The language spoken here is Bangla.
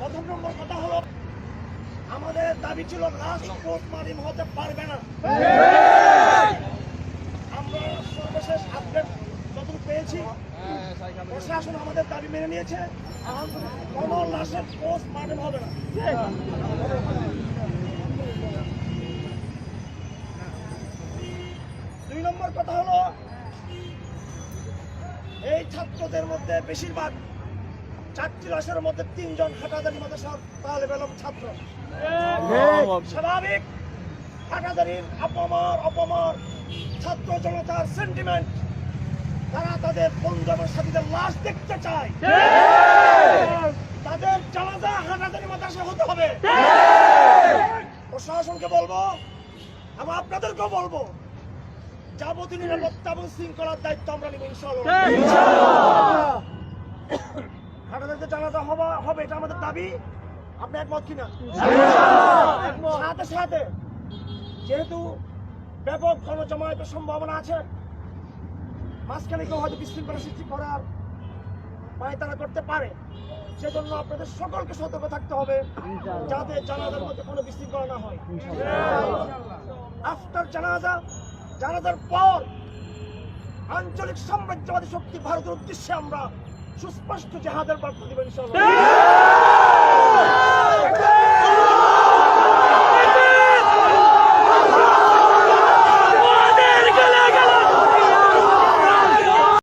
প্রথম নম্বর কথা হলো, আমাদের দাবি ছিল লাস্ট পোস্টমার্টম হতে পারবে না। আমরা সর্বশেষ আপডেট যতটুকু পেয়েছি, প্রশাসন আমাদের দাবি মেনে নিয়েছে, কোনো লাশের পোস্টমার্টম হবে না। দুই নম্বর কথা হলো, এই ছাত্রদের মধ্যে বেশিরভাগ 4টি লাশের মধ্যে 3 জন হাটাদারি মাদ্রাসার তালেবে ইলম ছাত্র। স্বাভাবিক হাটাদারির অপমার ছাত্র জনতার সেন্টিমেন্ট, তারা তাদের বন্ধু এবং সাথীদের লাশ দেখতে চায়। তাদের জানাজা হাটাদারি মাদ্রাসা হতে হবে। প্রশাসনকে বলবো এবং আপনাদেরকেও বলবো, যাবতীয় নিরাপত্তা এবং শৃঙ্খলার দায়িত্ব আমরা নিব ইনশাআল্লাহ। হাটাদারিতে জানাজা হবে, এটা আমাদের দাবি। আপনি একমত কিনা? সাথে সাথে যেহেতু ব্যাপক গণজমায়েতের সম্ভাবনা আছে, মাঝখানে কেউ হয়তো বিশৃঙ্খলা সৃষ্টি করার পায়তারা করতে পারে, সেজন্য আপনাদের সকলকে সতর্ক থাকতে হবে যাতে জানাজার মধ্যে কোনো বিশৃঙ্খলা না হয়। আফটার জানাজার পর আঞ্চলিক সাম্রাজ্যবাদী শক্তি ভারতের উদ্দেশ্যে আমরা সুস্পষ্ট জেহাদের বার্তা দেব ইনশাআল্লাহ।